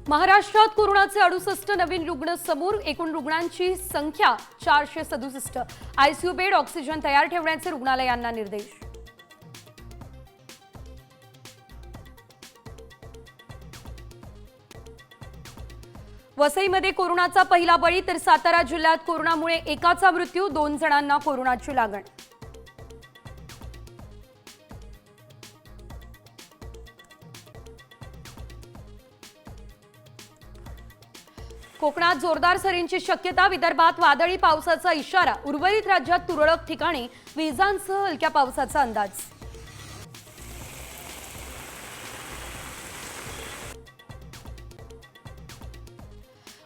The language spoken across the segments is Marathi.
महाराष्ट्रात कोरोनाचे 68 नवीन रुग्ण समोर, एकूण रुग्णांची संख्या 467। आयसीयू बेड, ऑक्सिजन तयार ठेवण्याचे रुग्णालयांना निर्देश। वसईमध्ये कोरोनाचा पहिला बळी, तर सातारा जिल्ह्यात कोरोनामुळे एकाचा मृत्यू, 2 जणांना कोरोनाची लागण। कोकणात जोरदार सरींची शक्यता, विदर्भात वादळी पावसाचा इशारा, उर्वरित राज्यात तुरळक ठिकाणी विजांसह हलक्या पावसाचा अंदाज।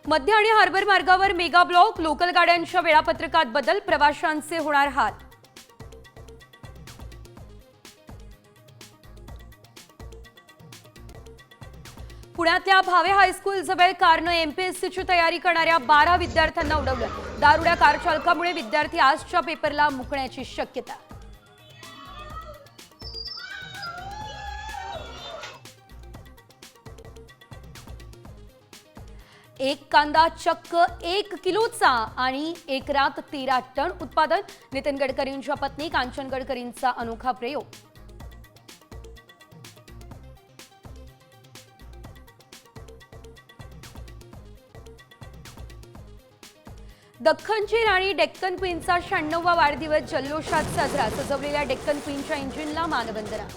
मध्य आणि हार्बर मार्गावर मेगा ब्लॉक, लोकल गाड्यांच्या वेळापत्रकात बदल, प्रवाशांचे होणार हाल। पुण्यातल्या भावे हायस्कूल जवळ कारनं एमपीएससीची तयारी करणाऱ्या 12 विद्यार्थ्यांना उडवलं। दारुड्या कार चालकामुळे विद्यार्थी आजच्या पेपरला मुकण्याची शक्यता। एक कांदा चक्क 1 किलोचा आणि एक रात 13 टन उत्पादन, नितीन गडकरींच्या पत्नी कांचन गडकरींचा अनोखा प्रयोग। दख्खनची राणी डेक्कन क्वीनचा 96वा वाढदिवस जल्लोषात साजरा, सजवलेल्या डेक्कन क्वीनच्या इंजिनला मानवंदना।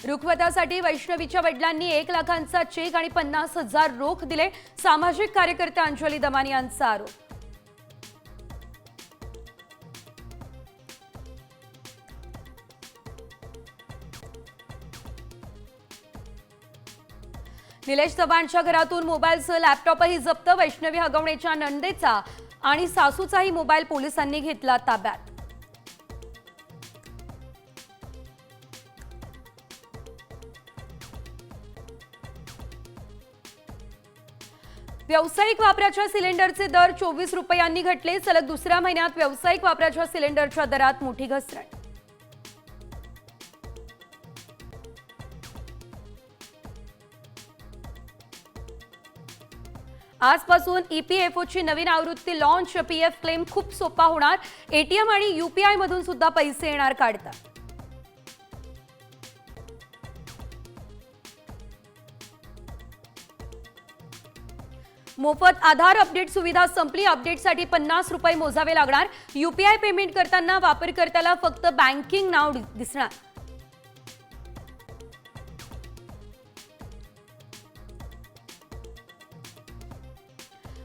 रुखवतासाठी वैष्णवीच्या वडिलांनी 1 लाखांचा चेक आणि 50,000 रोख दिले, सामाजिक कार्यकर्त्या अंजली दमानी यांचा आरोप। निलेश चव्हाणच्या घरातून मोबाईलसह लॅपटॉपही जप्त, वैष्णवी हगवणेच्या नंदेचा आणि सासूचाही मोबाईल पोलिसांनी घेतला ताब्यात। व्यावसायिक वापराच्या सिलेंडरचे दर 24 रुपयांनी घटले, सलग दुसऱ्या महिन्यात व्यावसायिक वापराच्या सिलेंडरच्या दरात मोठी घसरण। आजपासून ईपीएफओची नवीन आवृत्ती लॉन्च, पीएफ क्लेम खूप सोपा होणार, एटीएम आणि यूपीआय मधून सुद्धा पैसे येणार काढता। मोफत आधार अपडेट सुविधा संपली, अपडेटसाठी 50 रुपये मोजावे लागणार। यूपीआय पेमेंट करताना वापरकर्त्याला फक्त बँकिंग नाव दिसणार।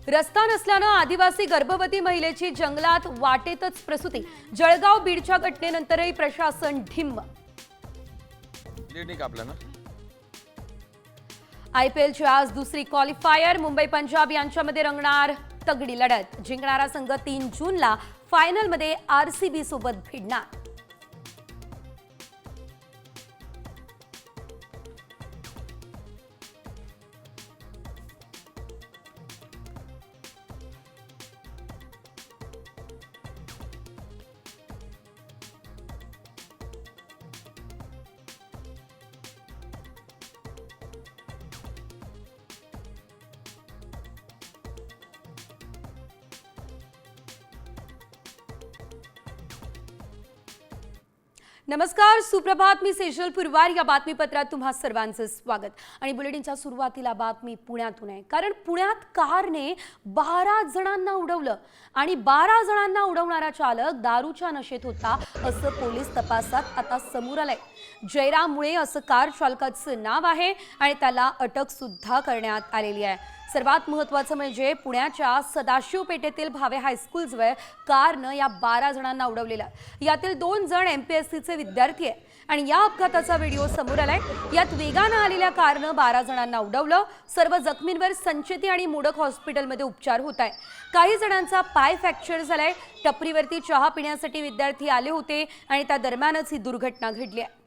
रस्ता नसल्यानं आदिवासी गर्भवती महिलेची जंगलात वाटेतच प्रसूती, जळगाव बीडच्या घटनेनंतरही प्रशासन ढिम्म। आयपीएलची आज दुसरी क्वालिफायर, मुंबई पंजाब यांच्यामध्ये रंगणार तगडी लढत, जिंकणारा संघ 3 जूनला फायनलमध्ये आरसीबी सोबत भिडणार। नमस्कार, सुप्रभात। मी सेजल पुरवार, या बातमीपत्रात तुम्हा सर्वांचं स्वागत। आणि बुलेटिनच्या सुरुवातीला बातमी पुण्यातून आहे, कारण पुण्यात कारने 12 जणांना उडवलं आणि 12 जणांना उडवणारा चालक दारूच्या नशेत होता, असं पोलीस तपासात आता समोर आलंय। जयराम मुळे असं कार चालकाचं नाव आहे आणि त्याला अटक सुद्धा करण्यात आलेली आहे। सर्वात महत्त्वाचं म्हणजे पुण्याच्या सदाशिव पेठेतील भावे हायस्कूल जवळ कारनं या 12 जणांना उडवलेला, यातील 2 जण एमपीएससीचे विद्यार्थी आहे आणि या अपघाताचा व्हिडिओ समोर आलाय। यात वेगानं आलेल्या कारनं 12 जणांना उडवलं। सर्व जखमींवर संचेती आणि मोडक हॉस्पिटलमध्ये उपचार होत आहे। काही जणांचा पाय फ्रॅक्चर झालाय। टपरीवरती चहा पिण्यासाठी विद्यार्थी आले होते आणि त्या दरम्यानच ही दुर्घटना घडली आहे।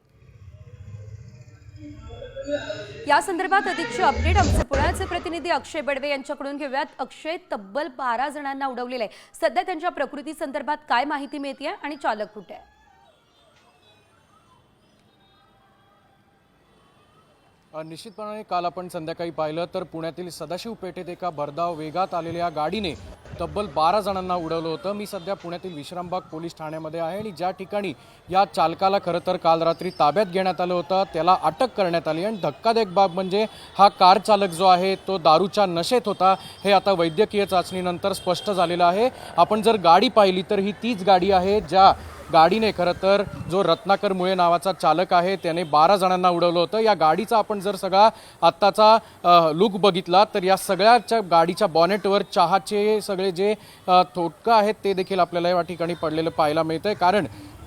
या संदर्भात अधिकचे अपडेट आमचे पुण्याचे प्रतिनिधी अक्षय बडवे यांच्याकडून घेऊयात. अक्षय, तब्बल 12 जणांना उडवलेलं आहे. सध्या त्यांच्या प्रकृती संदर्भात काय माहिती मिळतेय आणि चालक कुठे आहे? निश्चितपणे काल आपण संध्याकाळी पाहिलं तर पुण्यातील सदाशिव पेठेत एका भरधाव वेगात आलेल्या गाडीने तब्बल 12 जणांना उडवलं होतं. मी सध्या पुण्यातील विश्रामबाग पोलीस ठाण्यामध्ये आहे आणि ज्या ठिकाणी या चालकाला खरं तर काल रात्री ताब्यात घेण्यात आलं होतं, त्याला अटक करण्यात आली. आणि धक्कादायक बाब म्हणजे हा कार चालक जो आहे तो दारूच्या नशेत होता, हे आता वैद्यकीय चाचणीनंतर स्पष्ट झालेलं आहे. आपण जर गाडी पाहिली तर ही तीच गाडी आहे ज्या गाडीने खरं तर जो रत्नाकर मुळे नावाचा चालक आहे त्याने 12 जणांना उडवलं होतं. या गाडीचा आपण जर सगळा आत्ताचा लुक बघितला तर या सगळ्याच्या गाडीच्या बॉनेटवर चहाचे सगळे जे थोटकं आहेत ते देखील आपल्याला या ठिकाणी पडलेलं पाहायला मिळतंय. कारण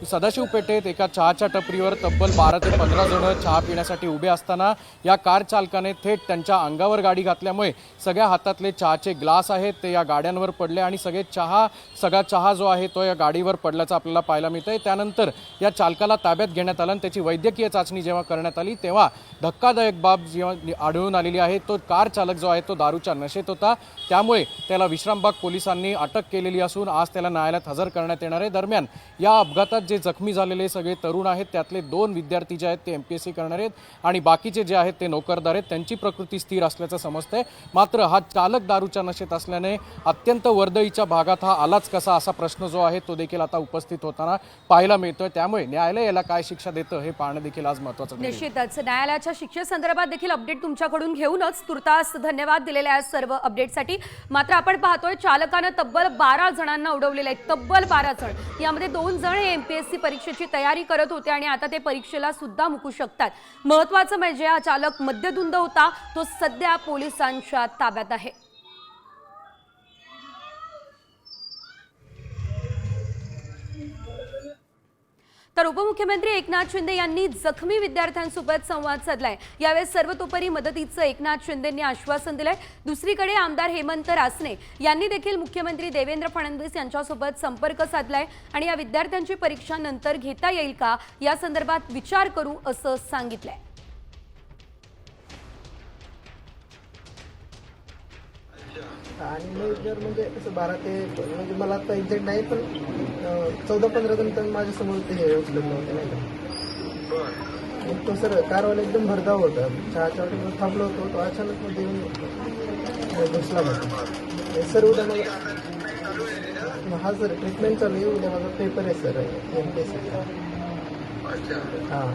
सदाशिव पेठेत एका चहाच्या टपरीवर तब्बल 12 ते 15 जण चहा पिण्यासाठी उभे असताना या कार चालकाने थेट त्यांच्या अंगावर गाडी घातल्यामुळे सगळ्या हातातले चहाचे ग्लास आहेत ते या गाड्यांवर पडले आणि सगळा चहा जो आहे तो या गाडीवर पडल्याचं आपल्याला पाहायला मिळतंय. त्यानंतर या चालकाला ताब्यात घेण्यात आलं आणि त्याची वैद्यकीय चाचणी जेव्हा करण्यात आली तेव्हा धक्कादायक बाब जेव्हा आढळून आलेली आहे, तो कार चालक जो आहे तो दारूच्या नशेत होता. त्यामुळे त्याला विश्रामबाग पोलिसांनी अटक केलेली असून आज त्याला न्यायालयात हजर करण्यात येणार आहे. दरम्यान या अपघातात जे जखमी झालेले सगळे तरुण आहेत त्यातले 2 विद्यार्थी जे आहेत ते MPSC करणार आहेत आणि बाकीचे जे आहेत ते नोकरदार आहेत. त्यांची प्रकृती स्थिर असल्याचं समजतंय. मात्र हा चालक दारूच्या नशेत असल्याने अत्यंत वर्दळीच्या भागात हा आलाच कसा, असा प्रश्न जो आहे तो देखील आता उपस्थित होताना पाहायला मिळतोय. त्यामुळे न्यायालय याला काय शिक्षा देतं हे पाहणं देखील आज महत्त्वाचं ठरेल. निश्चितच न्यायालयाच्या शिक्षेसंदर्भात देखील अपडेट तुमच्याकडून घेऊनच तुर्तास धन्यवाद दिलेल्या आहेत सर्व अपडेटसाठी. मात्र आपण पाहतोय चालकानं तब्बल 12 जणांना उडवलेलं आहे. तब्बल 12 जण, यामध्ये 2 जण हे MPSC परीक्षेची तयारी करत होते आणि आता ते परीक्षेला सुद्धा मुकू शकतात. महत्त्वाचं म्हणजे हा चालक मद्यधुंद होता, तो सध्या पोलिसांच्या ताब्यात आहे. तर उपमुख्यमंत्री एकनाथ शिंदे यांनी जखमी विद्यार्थ्यांसोबत संवाद साधलाय. यावेळी सर्वतोपरी मदतीचं एकनाथ शिंदेंनी आश्वासन दिलंय. दुसरीकडे आमदार हेमंत रासने यांनी देखील मुख्यमंत्री देवेंद्र फडणवीस यांच्यासोबत संपर्क साधलाय आणि या विद्यार्थ्यांची परीक्षा नंतर घेता येईल का या संदर्भात विचार करू असं सांगितलंय. आणि जर म्हणजे कसं 12 ते म्हणजे मला आता एक्झॅक्ट नाही पण 14-15 जण तर माझ्यासमोर ते उचलत नव्हते नाही का. तो सर कारवाला एकदम भरधाव होता. चहाच्या वाटेवर थांबलो होतो, तो अचानक मध्ये येऊन घुसला होता. सर उद्या मला हा सर ट्रीटमेंट चालू आहे. उद्या माझा पेपर आहे सर MPSC. हां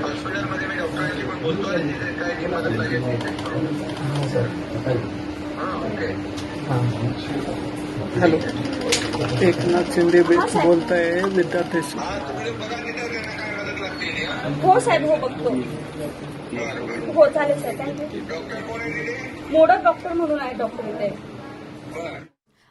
हॉस्पिटलमध्ये मी डॉक्टरांशी पण बोलतो आणि काय मदत लागेल हां सर. हां हॅलो, एकनाथ शिंदे बोलताय विद्यार्थ्याशी. हो साहेब, हो बघतो. हो चालेल सर, थँक्यू. मोडक डॉक्टर म्हणून आहे डॉक्टर इथे.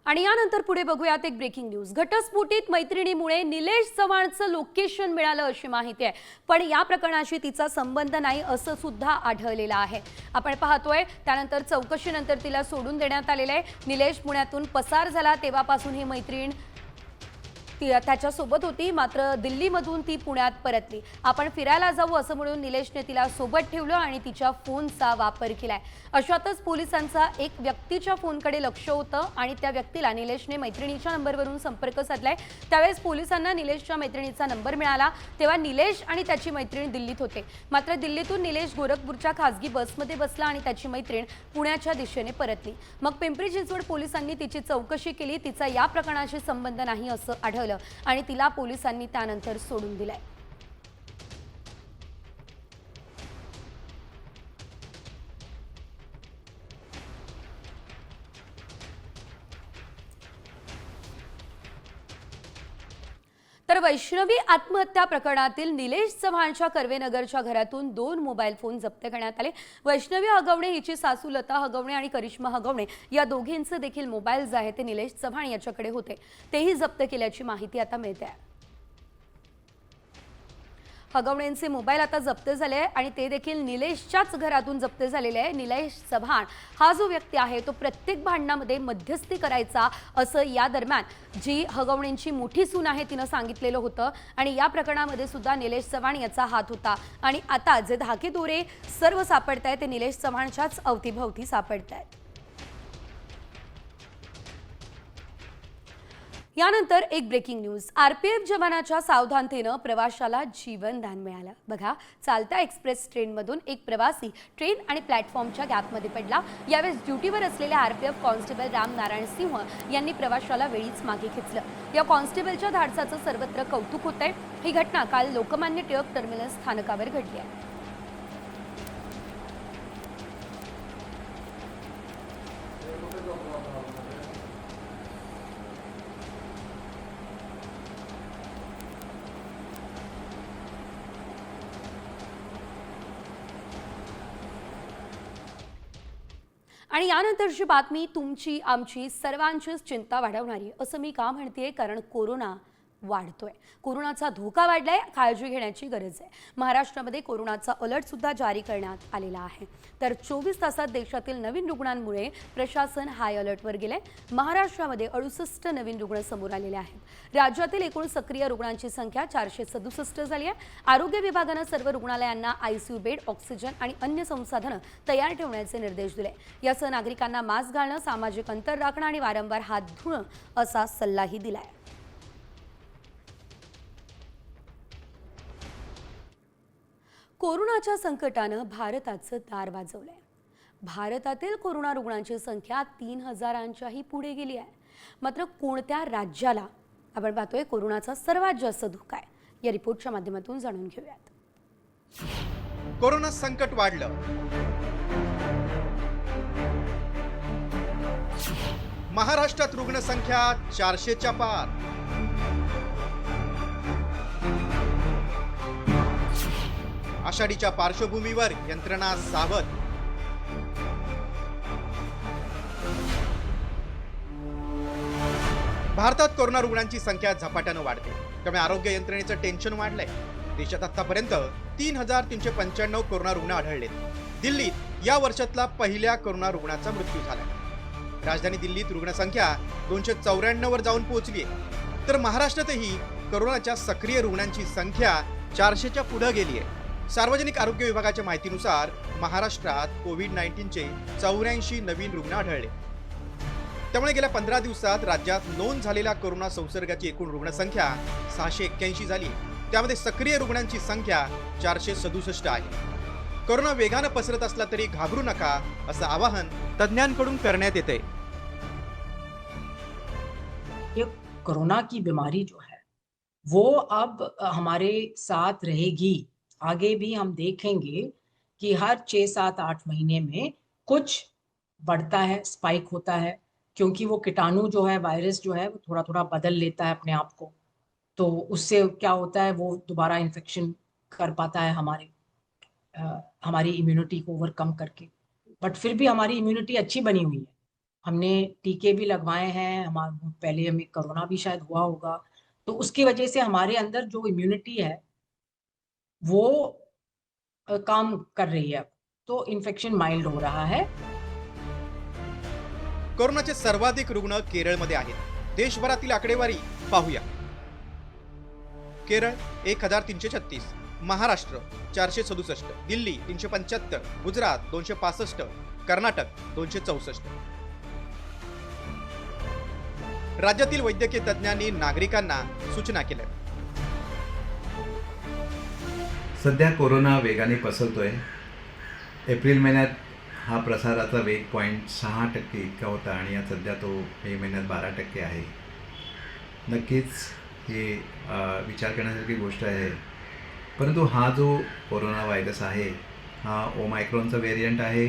आणि यानंतर पुढे बघूयात एक ब्रेकिंग न्यूज. घटस्फोटित मैत्रिणीमुळे निलेश चव्हाणचं लोकेशन मिळालं अशी माहिती आहे, पण या प्रकरणाशी तिचा संबंध नाही असं सुद्धा आढळलेलं आहे. आपण पाहतोय त्यानंतर चौकशीनंतर तिला सोडून देण्यात आलेलं आहे. निलेश पुण्यातून पसार झाला तेव्हापासून ही मैत्रीण त्याच्यासोबत होती, मात्र दिल्लीमधून ती पुण्यात परतली. आपण फिरायला जाऊ असं म्हणून निलेशने तिला सोबत ठेवलं आणि तिच्या फोनचा वापर केलाय. अशातच पोलिसांचा एक व्यक्तीच्या फोनकडे लक्ष होतं आणि त्या व्यक्तीला निलेशने मैत्रिणीच्या नंबरवरून संपर्क साधलाय. त्यावेळेस पोलिसांना निलेशच्या मैत्रिणीचा नंबर मिळाला. तेव्हा निलेश आणि त्याची मैत्रीण दिल्लीत होते. मात्र दिल्लीतून निलेश गोरखपूरच्या खासगी बसमध्ये बसला आणि त्याची मैत्रीण पुण्याच्या दिशेने परतली. मग पिंपरी चिंचवड पोलिसांनी तिची चौकशी केली. तिचा या प्रकरणाशी संबंध नाही असं आढळलं आणि तिला पोलिसांनी त्यानंतर सोडून दिलंय. तर वैष्णवी आत्महत्या प्रकरणातील निलेश चव्हाणच्या कर्वेनगरच्या घरातून 2 मोबाईल फोन जप्त करण्यात आले. वैष्णवी हगवणे हिची सासू लता हगवणे आणि करिश्मा हगवणे या दोघींचे देखील मोबाईल जे आहेत ते निलेश चव्हाण याच्याकडे होते, तेही जप्त केल्याची माहिती आता मिळते आहे. हगवणेंचे मोबाईल आता जप्त झाले आहे आणि ते देखील निलेशच्याच घरातून जप्त झालेले आहे. निलेश चव्हाण हा जो व्यक्ती आहे तो प्रत्येक भांडणामध्ये मध्यस्थी करायचा असं या दरम्यान जी हगवणेंची मोठी सून आहे तिनं सांगितलेलं होतं आणि या प्रकरणामध्ये सुद्धा निलेश चव्हाण याचा हात होता. आणि आता जे धाकेदोरे सर्व सापडत आहेत ते निलेश चव्हाणच्याच अवतीभवती सापडत आहेत. यानंतर एक ब्रेकिंग न्यूज. आरपीएफ जवानाच्या सावधानतेनं प्रवाशाला जीवनदान मिळालं. बघा, चालत्या एक्सप्रेस ट्रेनमधून एक प्रवासी ट्रेन आणि प्लॅटफॉर्मच्या गॅपमध्ये पडला. यावेळेस ड्युटीवर असलेले आरपीएफ कॉन्स्टेबल राम नारायण सिंह यांनी प्रवाशाला वेळीच मागे खेचलं. या कॉन्स्टेबलच्या धाडसाचं सर्वत्र कौतुक होतंय. ही घटना काल लोकमान्य टिळक टर्मिनस स्थानकावर घडली आहे. आणि यानंतरची बातमी तुमची आमची सर्वांचीच चिंता वाढवणारी. असं मी का म्हणतेय? कारण कोरोना वाढतोय, कोरोनाचा धोका वाढलाय, काळजी घेण्याची गरज आहे. महाराष्ट्रामध्ये कोरोनाचा अलर्ट सुद्धा जारी करण्यात आलेला आहे. तर 24 तासात देशातील नवीन रुग्णांमुळे प्रशासन हाय अलर्टवर गेलंय. महाराष्ट्रामध्ये 68 नवीन रुग्ण समोर आलेले आहेत. राज्यातील एकूण सक्रिय रुग्णांची संख्या 467 झाली आहे. आरोग्य विभागानं सर्व रुग्णालयांना आयसीयू बेड, ऑक्सिजन आणि अन्य संसाधनं तयार ठेवण्याचे निर्देश दिले. यासह नागरिकांना मास्क घालणं, सामाजिक अंतर राखणं आणि वारंवार हात धुणं असा सल्लाही दिलाय. कोरोनाच्या संकटानं भारताचं दार वाजवलंय. भारतातील कोरोना रुग्णांची संख्या 3000च्याही पुढे गेली आहे. मात्र कोणत्या राज्याला आपण पाहतोय कोरोनाचा सर्वात जास्त धोका आहे? या रिपोर्टच्या माध्यमातून जाणून घेऊयात. कोरोना संकट वाढलं. महाराष्ट्रात रुग्णसंख्या 400च्या पार. आषाढीच्या पार्श्वभूमीवर यंत्रणा सावध. भारतात कोरोना रुग्णांची संख्या झपाट्यानं वाढते, त्यामुळे आरोग्य यंत्रणेचं टेन्शन वाढलंय. देशात आतापर्यंत 3395 कोरोना रुग्ण आढळलेत. दिल्लीत या वर्षातला पहिल्या कोरोना रुग्णाचा मृत्यू झाला. राजधानी दिल्लीत रुग्णसंख्या 294 वर जाऊन पोहोचली आहे. तर महाराष्ट्रातही कोरोनाच्या सक्रिय रुग्णांची संख्या 400च्या पुढे गेली आहे. सार्वजनिक आरोग्य विभागाच्या माहितीनुसार महाराष्ट्रात कोविड-19चे 84 नवीन रुग्ण आढळले. त्यामुळे गेल्या 15 दिवसात राज्यात नोंद झालेल्या कोरोना संसर्गाची एकूण रुग्णसंख्या 681 झाली. त्यामध्ये सक्रिय रुग्णांची संख्या 467 आहे. कोरोना वेगानं पसरत असला तरी घाबरू नका असं आवाहन तज्ञांकडून करण्यात येते. ये कोरोना की बीमारी जो है वो अब हमारे साथ रहेगी. आगे भी हम देखेंगे कि हर 6, 7, 8 महीने में कुछ बढ़ता है, स्पाइक होता है, क्योंकि वो कीटाणु जो है, वायरस जो है, वो थोड़ा थोड़ा बदल लेता है अपने आप को. तो उससे क्या होता है, वो दोबारा इन्फेक्शन कर पाता है हमारी इम्यूनिटी को ओवरकम करके. बट फिर भी हमारी इम्यूनिटी अच्छी बनी हुई है. हमने टीके भी लगवाए हैं, पहले हमें कोरोना भी शायद हुआ होगा, तो उसकी वजह से हमारे अंदर जो इम्यूनिटी है वो काम कर रही है. तो इन्फेक्शन माइल्ड हो रहा है. कोरोनाचे सर्वाधिक रुग्ण केरळमध्ये आहेत. देशभरातील आकडेवारी पाहूया. केरळ 1336, महाराष्ट्र 467, दिल्ली 375, गुजरात 265, कर्नाटक 264. राज्यातील वैद्यकीय तज्ञांनी नागरिकांना सूचना केल्या. सध्या कोरोना वेगाने पसरतोय. एप्रिल महिन्यात हा प्रसाराचा वेग 0.6% इतका होता आणि सध्या तो मे महिन्यात 12% आहे. नक्कीच ही विचार करण्यासारखी गोष्ट आहे. परंतु हा जो कोरोना व्हायरस आहे हा ओमायक्रॉनचा व्हेरियंट आहे.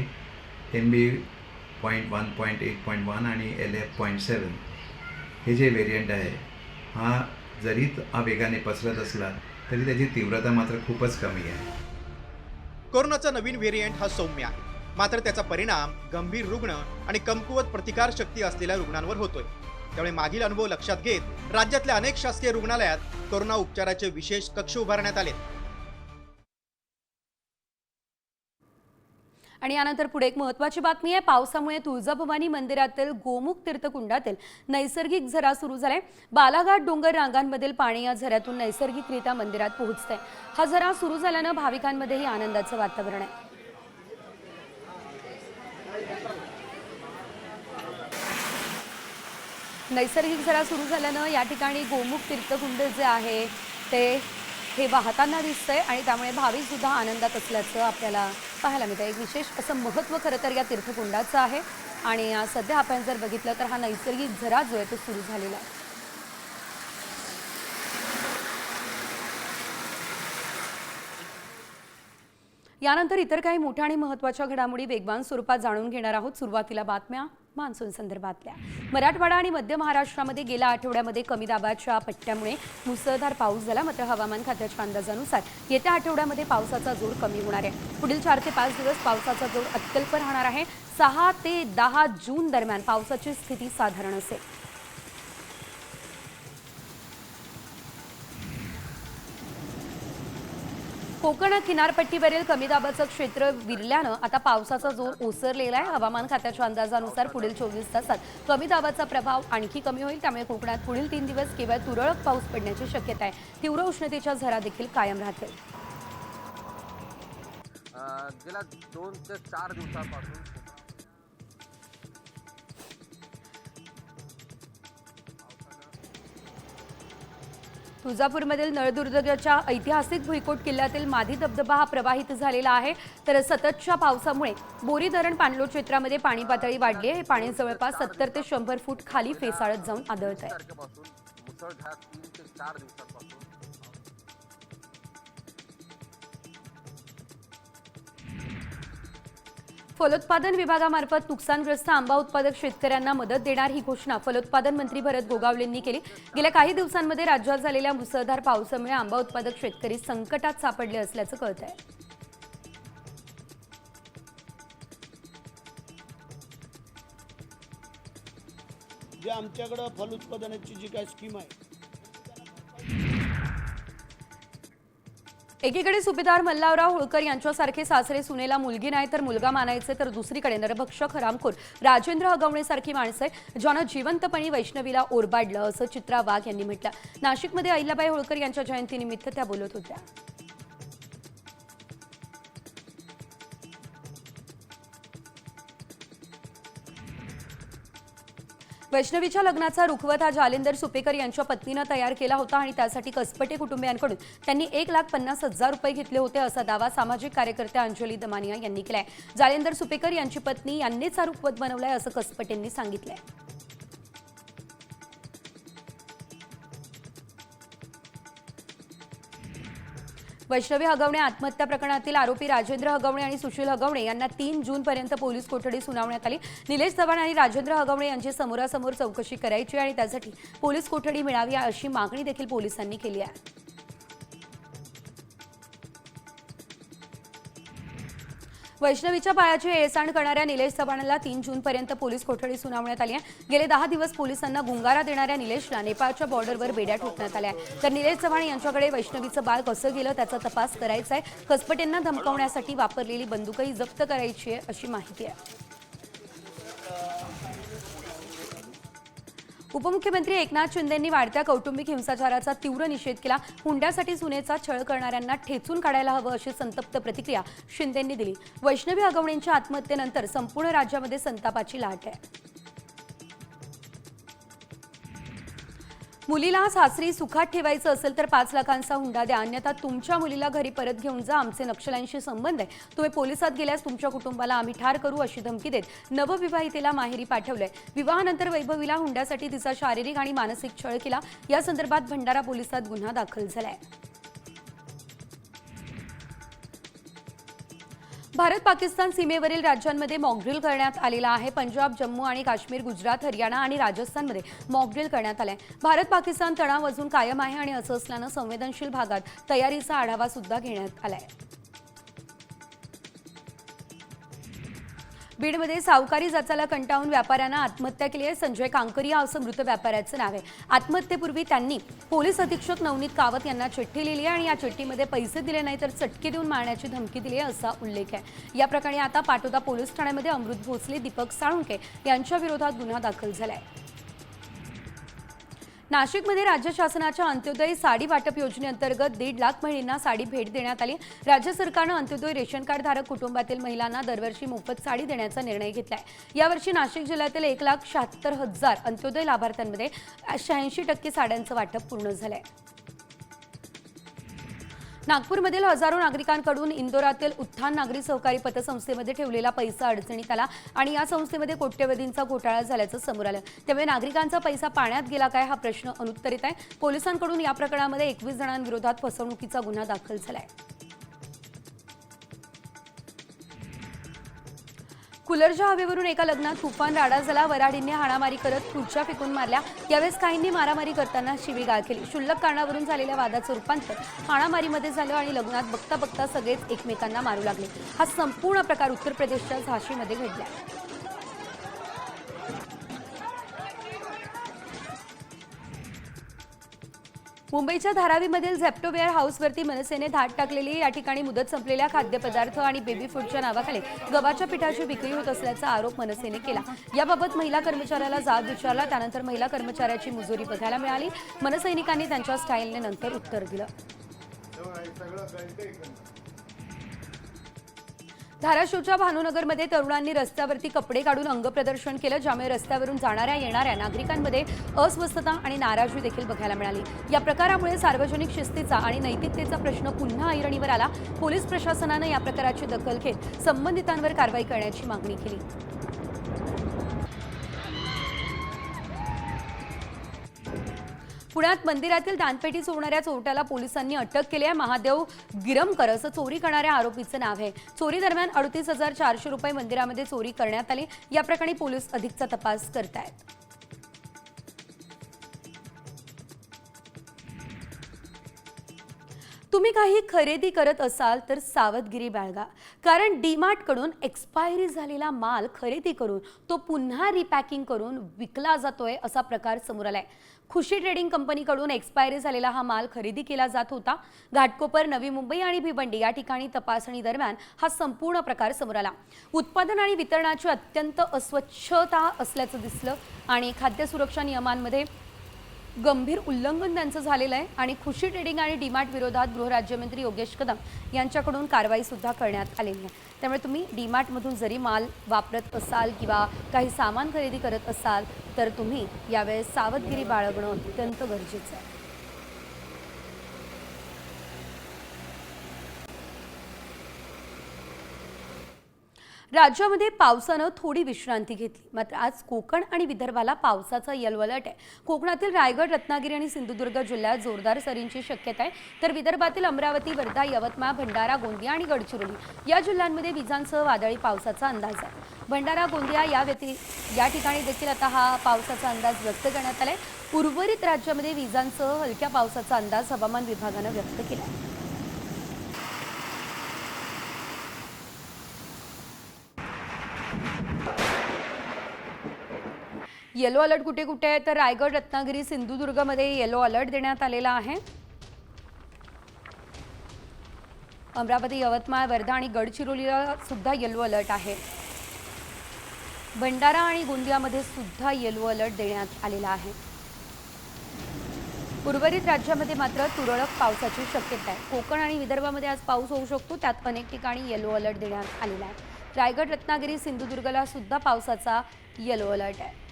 MB.1, .8.1 आणि LF.7 हे जे व्हेरियंट आहे हा जरी वेगाने पसरत असला तरी त्याची तीव्रता मात्र खूपच कमी आहे. कोरोनाचा नवीन व्हेरियंट हा सौम्य आहे, मात्र त्याचा परिणाम गंभीर रुग्ण आणि कमकुवत प्रतिकारशक्ती असलेल्या रुग्णांवर होतोय. त्यामुळे मागील अनुभव लक्षात घेत राज्यातल्या अनेक शासकीय रुग्णालयात कोरोना उपचाराचे विशेष कक्ष उभारण्यात आले. आणि यानंतर पुढे एक महत्त्वाची बातमी आहे. पावसामुळे तुळजाभवानी मंदिरातील गोमुख तीर्थकुंडातील नैसर्गिक झरा सुरू झालाय. बालाघाट डोंगर रांगांमधील पाणी या झऱ्यातून नैसर्गिकरित्या मंदिरात पोहोचतंय. हा झरा सुरू झाल्यानं भाविकांमध्येही आनंदाचं वातावरण आहे. नैसर्गिक झरा सुरू झाल्यानं या ठिकाणी गोमुख तीर्थकुंड जे आहे ते हे वाहताना दिसतंय आणि त्यामुळे भाविक सुद्धा आनंदात असल्याचं आपल्याला पाहायला मिळतं. एक विशेष असं महत्त्व खरं तर या तीर्थकुंडाचं आहे आणि सध्या आपण जर बघितलं तर हा नैसर्गिक झरा जो आहे तो सुरू झालेला आहे. यानंतर इतर काही मोठ्या आणि महत्त्वाच्या घडामोडी वेगवान स्वरूपात जाणून घेणार आहोत. सुरुवातीला बातम्या मान्सून संदर्भातल्या. मराठवाडा आणि मध्य महाराष्ट्रामध्ये गेल्या आठवड्यामध्ये कमी दाबाच्या पट्ट्यामुळे मुसळधार पाऊस झाला. मात्र हवामान खात्याच्या अंदाजानुसार येत्या आठवड्यामध्ये पावसाचा जोर कमी होणार आहे. पुढील 4 ते 5 दिवस पावसाचा जोर अत्यल्प राहणार आहे. 6 ते 10 जून दरम्यान पावसाची स्थिती साधारण असेल. कोकण किनारपट्टीवरील कमी दाबाचं क्षेत्र विरल्यानं आता पावसाचा जोर ओसरलेला आहे. हवामान खात्याच्या अंदाजानुसार पुढील 24 तासात कमी दाबाचा प्रभाव आणखी कमी होईल. त्यामुळे कोकणात पुढील 3 दिवस केवळ तुरळक पाऊस पडण्याची शक्यता आहे. तीव्र उष्णतेच्या झरा देखील कायम राहतील. गेल्या 2 ते 4 दिवसांपासून तुळजापूरमधील नळदुर्गच्या ऐतिहासिक भुईकोट किल्ल्यातील मादी धबधबा हा प्रवाहित झालेला आहे. तर सततच्या पावसामुळे बोरी धरण पाणलोट क्षेत्रामध्ये पाणी पातळी वाढली आहे. हे पाणी जवळपास 70 ते 100 फूट खाली फेसाळत जाऊन आदळत आहे. मुसळधार 3 ते 4 दिवसांपासून फलोत्पादन विभागामार्फत नुकसानग्रस्त आंबा उत्पादक शेतकऱ्यांना मदत देणार ही घोषणा फलोत्पादन मंत्री भरत गोगावलेंनी केली. गेल्या काही दिवसांमध्ये राज्यात झालेल्या मुसळधार पावसामुळे आंबा उत्पादक शेतकरी संकटात सापडले असल्याचं कळत आहे. जे आमच्याकडे फल उत्पादनाची जी काय स्कीम आहे, एकीकडे सुभेदार मल्हारराव होळकर यांच्यासारखे सासरे सुनेला मुलगी नाही तर मुलगा मानायचे, तर दुसरीकडे नरभक्षक हरामखोर राजेंद्र हगवणेसारखी माणसं ज्यानं जिवंतपणी वैष्णवीला ओरबाडलं असं चित्रा वाघ यांनी म्हटलं. नाशिकमध्ये अहिल्याबाई होळकर यांच्या जयंतीनिमित्त त्या बोलत होत्या. वैष्णवीच्या लग्नाचा रुखवत हा जालेंदर सुपेकर यांच्या पत्नीनं तयार केला होता आणि त्यासाठी कसपटे कुटुंबियांकडून त्यांनी 1,50,000 रुपये घेतले होते असा दावा सामाजिक कार्यकर्त्या अंजली दमानिया यांनी केलाय. जालेंदर सुपेकर यांची पत्नी यांनीच हा रुखवत बनवलाय असं कसपटेंनी सांगितलंय. वैष्णवी हगवणे आत्महत्या प्रकरणातील आरोपी राजेंद्र हगवणे आणि सुशील हगवणे यांना 3 जूनपर्यंत पोलीस कोठडी सुनावण्यात आली. निलेश चव्हाण आणि राजेंद्र हगवणे यांची समोरासमोर चौकशी करायची आणि त्यासाठी पोलीस कोठडी मिळावी अशी मागणी देखील पोलिसांनी केली आहे. वैष्णवीच्या पायाची हेळसांड करणाऱ्या निलेश चव्हाणला 3 जूनपर्यंत पोलीस कोठडी सुनावण्यात आली आहे. गेले 10 दिवस पोलिसांना गुंगारा देणाऱ्या निलेशला नेपाळच्या बॉर्डरवर बेड्या ठोकण्यात आल्या. तर निलेश चव्हाण यांच्याकडे वैष्णवीचं बाळ कसं गेलं त्याचा तपास करायचा आहे. कसपटेंना धमकावण्यासाठी वापरलेली बंदूकही जप्त करायची आहे अशी माहिती आहे. उपमुख्यमंत्री एकनाथ शिंदेंनी वाढत्या कौटुंबिक हिंसाचाराचा तीव्र निषेध केला. हुंड्यासाठी सुनेचा छळ करणाऱ्यांना ठेचून काढायला हवं अशी संतप्त प्रतिक्रिया शिंदेंनी दिली. वैष्णवी हगवणेंच्या आत्महत्येनंतर संपूर्ण राज्यामध्ये संतापाची लाट आहे. मुलीला सासरी सुखात ठेवायचं असेल तर 5 लाखांचा हुंडा द्या, अन्यथा तुमच्या मुलीला घरी परत घेऊन जा. आमचे नक्षल्यांशी संबंध आहे, तुम्ही पोलिसात गेल्यास तुमच्या कुटुंबाला आम्ही ठार करू अशी धमकी देत नवविवाहितेला माहेरी पाठवलंय. विवाहानंतर वैभवीला हुंड्यासाठी तिचा शारीरिक आणि मानसिक छळ केला. या संदर्भात भंडारा पोलिसात गुन्हा दाखल झालाय. भारत पाकिस्तान सीमेवरील राज्यांमध्ये मॉकड्रिल करण्यात आलेला आहे. पंजाब, जम्मू आणि काश्मीर, गुजरात, हरियाणा आणि राजस्थानमध्ये मॉकड्रिल करण्यात आलाय. भारत पाकिस्तान तणाव अजून कायम आहे आणि असं असल्यानं संवेदनशील भागात तयारीचा आढावा सुद्धा घेण्यात आलाय. बीडमध्ये सावकारी जाचाला कंटाळून व्यापाऱ्यानं आत्महत्या केली आहे. संजय कांकरिया असं मृत व्यापाऱ्याचं नाव आहे. आत्महत्येपूर्वी त्यांनी पोलीस अधीक्षक नवनीत कावत यांना चिठ्ठी लिहिली आहे आणि या चिठ्ठीमध्ये पैसे दिले नाही तर चटके देऊन मारण्याची धमकी दिली आहे असा उल्लेख आहे. या प्रकरणी आता पाटोदा पोलीस ठाण्यामध्ये अमृत भोसले, दीपक साळुंके यांच्या विरोधात गुन्हा दाखल झाला आहे. नाशिकमध्ये राज्य शासनाच्या अंत्योदय साडी वाटप योजनेअंतर्गत 1.5 लाख महिलांना साडी भेट देण्यात आली. राज्य सरकारनं अंत्योदय रेशन कार्ड धारक कुटुंबातील महिलांना दरवर्षी मोफत साडी देण्याचा निर्णय घेतलाय. यावर्षी नाशिक जिल्ह्यातील 1,76,000 अंत्योदय लाभार्थ्यांमध्ये 86% साड्यांचं वाटप पूर्ण झालंय. नागपूरमधील हजारो नागरिकांकडून इंदोरातील उत्थान नागरी सहकारी पतसंस्थेमध्ये ठेवलेला पैसा अडचणीत आला आणि या संस्थेमध्ये कोट्यवधींचा घोटाळा झाल्याचं समोर आलं. त्यामुळे नागरिकांचा पैसा पाण्यात गेला काय हा प्रश्न अनुत्तरित आहे. पोलिसांकडून या प्रकरणामध्ये 21 जणांविरोधात फसवणुकीचा गुन्हा दाखल झालाय. कूलरच्या हवेवरून एका लग्नात तुफान राडा झाला. वऱ्हाडींनी हाणामारी करत खुर्च्या फेकून मारल्या. यावेळेस काहींनी मारामारी करताना शिवीगाळ केली. क्षुल्लक कारणावरून झालेल्या वादाचं रूपांतर हाणामारीमध्ये झालं आणि लग्नात बघता बघता सगळेच एकमेकांना मारू लागले. हा संपूर्ण प्रकार उत्तर प्रदेशच्या झाशीमध्ये घडला. मुंबईच्या धारावीमधील झेप्टो वेअर हाऊसवरती मनसेने धाड टाकलेली. या ठिकाणी मुदत संपलेल्या खाद्यपदार्थ आणि बेबी फूडच्या नावाखाली गव्हाच्या पिठाची विक्री होत असल्याचा आरोप मनसेने केला. याबाबत महिला कर्मचाऱ्याला जाब विचारला. त्यानंतर महिला कर्मचाऱ्याची मुजोरी बघायला मिळाली. मनसैनिकांनी त्यांच्या स्टाईलने नंतर उत्तर दिलं. धाराशिवच्या भानुनगरमध्ये तरुणांनी रस्त्यावरती कपडे काढून अंगप्रदर्शन केलं, ज्यामुळे रस्त्यावरून जाणाऱ्या येणाऱ्या नागरिकांमध्ये अस्वस्थता आणि नाराजी देखील बघायला मिळाली. या प्रकारामुळे सार्वजनिक शिस्तीचा आणि नैतिकतेचा प्रश्न पुन्हा ऐरणीवर आला. पोलीस प्रशासनानं या प्रकाराची दखल घेत संबंधितांवर कारवाई करण्याची मागणी केली. पुण्यात मंदिरातील दानपेटी चोरणाऱ्या चोरट्याला पोलिसांनी अटक केली आहे. महादेव गिरमकर असं चोरी करणाऱ्या आरोपीचं नाव आहे. चोरी दरम्यान 38,400 रुपये मंदिरामध्ये चोरी करण्यात आली. या प्रकरणी पोलीस अधिकचा तपास करत आहेत. तुम्ही काही खरेदी करत असाल तर सावधगिरी बाळगा. कारण डीमार्टकडून एक्सपायरी झालेला माल खरेदी करून तो पुन्हा रिपॅकिंग करून विकला जातोय असा प्रकार समोर आलाय. खुशी ट्रेडिंग कंपनीकडून एक्सपायरी झालेला हा माल खरेदी केला जात होता. घाटकोपर, नवी मुंबई आणि भिवंडी या ठिकाणी तपासणी दरम्यान हा संपूर्ण प्रकार समोर आला. उत्पादन आणि वितरणाची अत्यंत अस्वच्छता असल्याचं दिसलं आणि खाद्य सुरक्षा नियमांमध्ये गंभीर उल्लंघन त्यांचं झालेलं आहे आणि खुशी ट्रेडिंग आणि डीमार्ट विरोधात गृहराज्यमंत्री योगेश कदम यांच्याकडून कारवाई सुद्धा करण्यात आलेली आहे. त्यामुळे तुम्ही डीमार्टमधून जरी माल वापरत असाल किंवा काही सामान खरेदी करत असाल तर तुम्ही यावेळेस सावधगिरी बाळगणं अत्यंत गरजेचं आहे. राज्यामध्ये पावसानं थोडी विश्रांती घेतली. मात्र आज कोकण आणि विदर्भाला पावसाचा येलो अलर्ट आहे. कोकणातील रायगड, रत्नागिरी आणि सिंधुदुर्ग जिल्ह्यात जोरदार सरींची शक्यता आहे. तर विदर्भातील अमरावती, वर्धा, यवतमाळ, भंडारा, गोंदिया आणि गडचिरोली या जिल्ह्यांमध्ये विजांसह वादळी पावसाचा अंदाज आहे. भंडारा, गोंदिया या ठिकाणी देखील आता हा पावसाचा अंदाज व्यक्त करण्यात आलाय. उर्वरित राज्यामध्ये विजांसह हलक्या पावसाचा अंदाज हवामान विभागानं व्यक्त केला आहे. येलो अलर्ट कुठे कुठे आहे तर रायगड, रत्नागिरी, सिंधुदुर्गमध्ये येलो अलर्ट देण्यात आलेला आहे. अमरावती, यवतमाळ, वर्धा आणि गडचिरोलीला सुद्धा येलो अलर्ट आहे. भंडारा आणि गोंदियामध्ये सुद्धा येलो अलर्ट देण्यात आलेला आहे. उर्वरित राज्यामध्ये मात्र तुरळक पावसाची शक्यता आहे. कोकण आणि विदर्भामध्ये आज पाऊस होऊ शकतो. त्यात अनेक ठिकाणी येलो अलर्ट देण्यात आलेला आहे. रायगड, रत्नागिरी, सिंधुदुर्गला सुद्धा पावसाचा येलो अलर्ट आहे.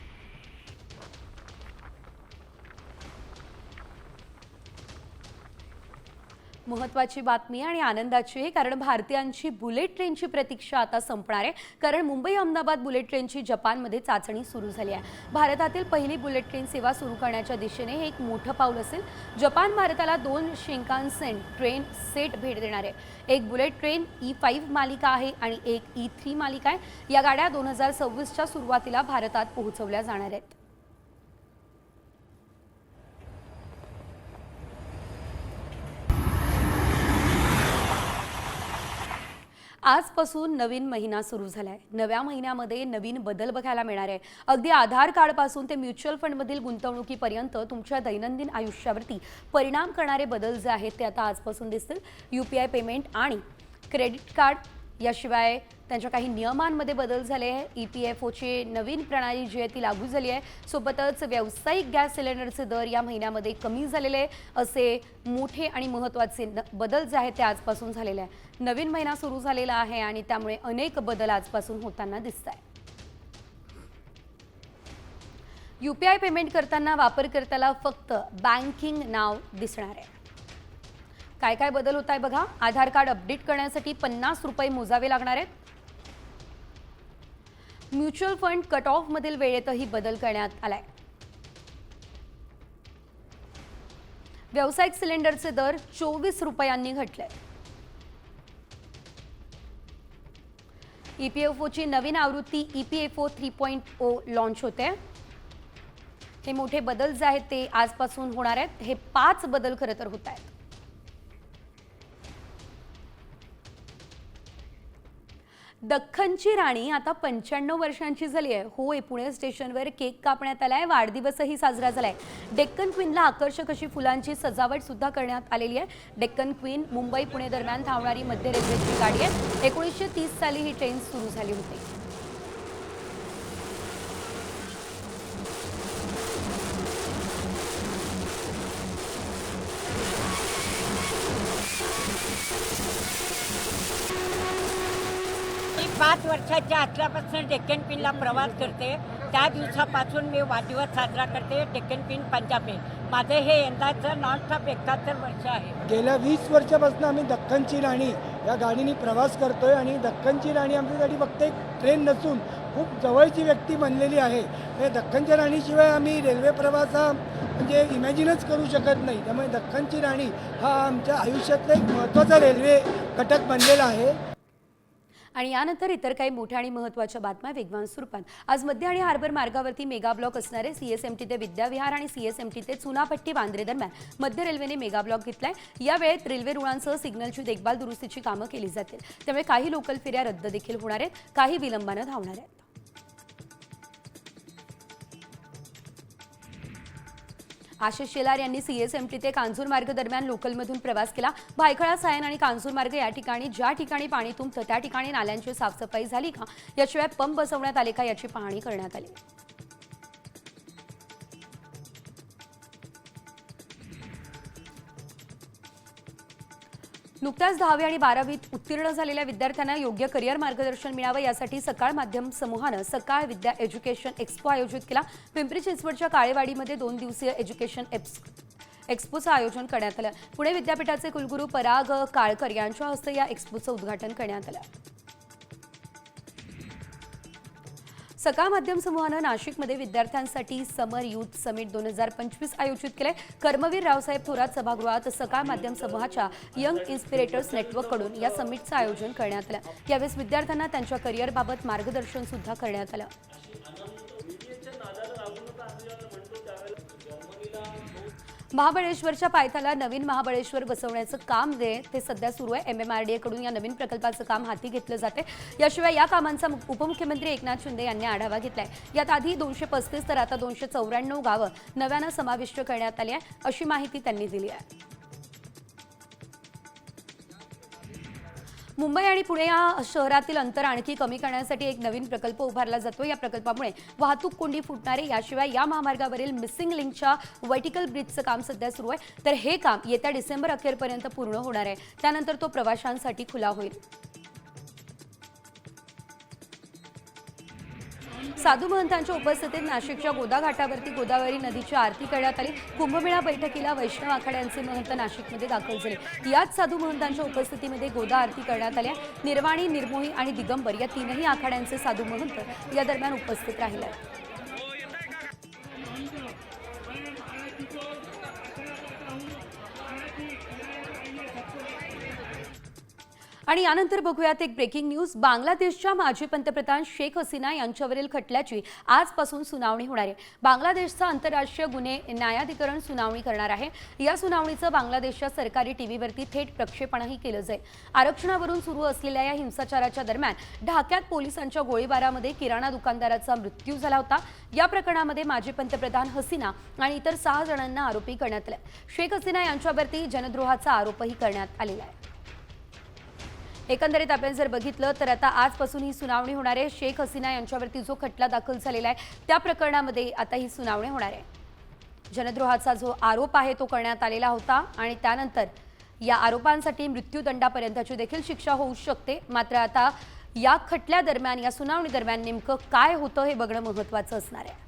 महत्त्वाची बातमी आणि आनंदाची आहे, कारण भारतीयांची बुलेट ट्रेनची प्रतीक्षा आता संपणार आहे. कारण मुंबई अहमदाबाद बुलेट ट्रेनची जपानमध्ये चाचणी सुरू झाली आहे. भारतातील पहिली बुलेट ट्रेन सेवा सुरू करण्याच्या दिशेने हे एक मोठं पाऊल असेल. जपान भारताला 2 शिंकानसेन ट्रेन सेट भेट देणार आहे. एक बुलेट ट्रेन E5 मालिका आहे आणि एक E3 मालिका आहे. या गाड्या 2026च्या सुरुवातीला भारतात पोहोचवल्या जाणार आहेत. आजपासून नवीन महिना सुरू झालाय. नव्या महिन्यामध्ये नवीन बदल बघायला मिळणार आहे. अगदी आधार कार्डपासून ते म्युच्युअल फंडमधील गुंतवणुकीपर्यंत तुमच्या दैनंदिन आयुष्यावरती परिणाम करणारे बदल जे आहेत ते आता आजपासून दिसतील. UPI पेमेंट आणि क्रेडिट कार्ड याशिवाय त्यांच्या काही नियमांमध्ये बदल झाले आहे. EPFOची नवीन प्रणाली जी आहे ती लागू झाली आहे. सोबतच व्यावसायिक गॅस सिलेंडरचे दर या महिन्यामध्ये कमी झालेले आहे. असे मोठे आणि महत्त्वाचे बदल जे आहेत ते आजपासून झालेले आहे. नवीन महिना सुरू झालेला आहे आणि त्यामुळे अनेक बदल आजपासून होताना दिसत आहे. UPI पेमेंट करताना वापरकर्त्याला फक्त बँकिंग नाव दिसणार आहे. काय काय बदल होत आहे बघा. आधार कार्ड अपडेट करण्यासाठी 50 रुपये मोजावे लागणार आहेत. म्युच्युअल फंड कट ऑफ मधील वेळेतही बदल करण्यात आलाय. व्यावसायिक सिलेंडरचे दर 24 रुपयांनी घटले. EPFOची नवीन आवृत्ती EPFO 3.0 लॉन्च होते. हे मोठे बदल जे आहेत ते आजपासून होणार आहेत. हे 5 बदल खरं तर होत आहेत. दख्खनची राणी आता 95 वर्षांची झाली आहे. होय, पुणे स्टेशनवर केक कापण्यात आलाय. वाढदिवसही साजरा झालाय. डेक्कन क्वीनला आकर्षक अशी फुलांची सजावट सुद्धा करण्यात आलेली आहे. डेक्कन क्वीन मुंबई पुणे दरम्यान धावणारी मध्य रेल्वेची गाडी आहे. 1930 साली ही ट्रेन सुरू झाली होती. मी 5 वर्षाच्या असल्यापासून डेक्कन क्वीनला प्रवास करते. त्या दिवसापासून मी वाढदिवस साजरा करते. डेक्कन क्वीन पंजाबी माझं हे यंदाचं नॉनस्टॉप 71 वर्ष आहे. गेल्या 20 वर्षापासून आम्ही दख्खनची राणी या गाडीने प्रवास करतोय आणि दख्खनची राणी आमच्यासाठी फक्त एक ट्रेन नसून खूप जवळची व्यक्ती बनलेली आहे. हे दख्खनच्या राणीशिवाय आम्ही रेल्वे प्रवास हा म्हणजे इमॅजिनच करू शकत नाही. त्यामुळे दख्खनची राणी हा आमच्या आयुष्यातला एक महत्त्वाचा रेल्वे घटक बनलेला आहे. आणि यानंतर इतर काही मोठ्या आणि महत्त्वाच्या बातम्या वेगवान स्वरूपात. आज मध्य आणि हार्बर मार्गावरती मेगा ब्लॉक असणारे CSMT ते विद्याविहार आणि CSMT ते चुनापट्टी बांद्रे दरम्यान मध्य रेल्वेने मेगा ब्लॉक घेतलाय. या वेळेत रेल्वे रुळांसह सिग्नलची देखभाल दुरुस्तीची कामं केली जातील. त्यामुळे काही लोकल फेऱ्या रद्द देखील होणार आहेत. काही विलंबानं धावणार आहेत. आशिष शेलार यांनी CSMT ते कांजूर मार्ग दरम्यान लोकलमधून प्रवास केला. भायखळा सायन आणि कांजूर मार्ग या ठिकाणी ज्या ठिकाणी पाणी तुंबतं त्या ठिकाणी नाल्यांची साफसफाई झाली का, याशिवाय पंप बसवण्यात आले का याची पाहणी करण्यात आली. नुकत्याच 10वी आणि 12वीत उत्तीर्ण झालेल्या विद्यार्थ्यांना योग्य करिअर मार्गदर्शन मिळावं यासाठी सकाळ माध्यम समूहानं सकाळ विद्या एज्युकेशन एक्स्पो आयोजित केला. पिंपरी चिंचवडच्या काळेवाडीमध्ये 2 दिवसीय एज्युकेशन एक्स्पोचं आयोजन करण्यात आलं. पुणे विद्यापीठाचे कुलगुरू पराग काळकर यांच्या हस्ते या एक्स्पोचं उद्घाटन करण्यात आलं. सकाळ माध्यम समूहानं नाशिकमध्ये विद्यार्थ्यांसाठी समर युथ समिट 2025 आयोजित केले. कर्मवीर रावसाहेब थोरात सभागृहात सकाळ माध्यम समूहाच्या यंग इन्स्पिरेटर्स नेटवर्ककडून या समिटचं आयोजन करण्यात आलं. यावेळी विद्यार्थ्यांना त्यांच्या करिअरबाबत मार्गदर्शन सुद्धा करण्यात आलं. महाबळेश्वरच्या पायथ्याला नवीन महाबळेश्वर बसवण्याचं काम ते सध्या सुरू आहे. MMRDA कडून या नवीन प्रकल्पाचं काम हाती घेतलं जाते. याशिवाय या कामांचा उपमुख्यमंत्री एकनाथ शिंदे यांनी आढावा घेतलाय. यात आधी 235 तर आता 294 गावं नव्यानं समाविष्ट करण्यात आली आहे, अशी माहिती त्यांनी दिली आहे. मुंबई आणि पुणे या शहरातील अंतर आणखी कमी करण्यासाठी एक नवीन प्रकल्प उभारला जातो. या प्रकल्पामुळे वाहतूक कोंडी फुटणार आहे. याशिवाय या महामार्गावरील मिसिंग लिंकच्या व्हर्टिकल ब्रिजचं काम सध्या सुरू आहे. तर हे काम येत्या डिसेंबर अखेरपर्यंत पूर्ण होणार आहे. त्यानंतर तो प्रवाशांसाठी खुला होईल. साधू महंतांच्या उपस्थितीत नाशिकच्या गोदा घाटावरती गोदावरी नदीची आरती करण्यात आली. कुंभमेळा बैठकीला वैष्णव आखाड्यांचे महंत नाशिकमध्ये दाखल झाले. याच साधू महंतांच्या उपस्थितीमध्ये गोदा आरती करण्यात आली. निर्वाणी, निर्मोही आणि दिगंबर या 3ही आखाड्यांचे साधू महंत या दरम्यान उपस्थित राहिले. आणि यानंतर बघूयात एक ब्रेकिंग न्यूज. बांगलादेशच्या माजी पंतप्रधान शेख हसीना यांच्यावरील खटल्याची आजपासून सुनावणी होणार आहे. बांगलादेशचं आंतरराष्ट्रीय गुन्हे न्यायाधिकरण सुनावणी करणार आहे. या सुनावणीचं बांगलादेशच्या सरकारी टीव्हीवरती थेट प्रक्षेपणही केलं जाईल. आरक्षणावरून सुरू असलेल्या या हिंसाचाराच्या दरम्यान ढाक्यात पोलिसांच्या गोळीबारामध्ये किराणा दुकानदाराचा मृत्यू झाला होता. या प्रकरणामध्ये माजी पंतप्रधान हसीना आणि इतर 6 जणांना आरोपी करण्यात आले. शेख हसीना यांच्यावरती जनद्रोहाचा आरोपही करण्यात आलेला आहे. एकंदरीत आपण जर बघितलं तर आता आजपासून ही सुनावणी होणार आहे. शेख हसीना यांच्यावरती जो खटला दाखल झालेला आहे त्या प्रकरणामध्ये आता ही सुनावणी होणार आहे. जनद्रोहाचा जो आरोप आहे तो करण्यात आलेला होता आणि त्यानंतर या आरोपांसाठी मृत्यूदंडापर्यंतची देखील शिक्षा होऊ शकते. मात्र आता या खटल्या दरम्यान, या सुनावणी दरम्यान नेमकं काय होतं हे बघणं महत्त्वाचं असणार आहे.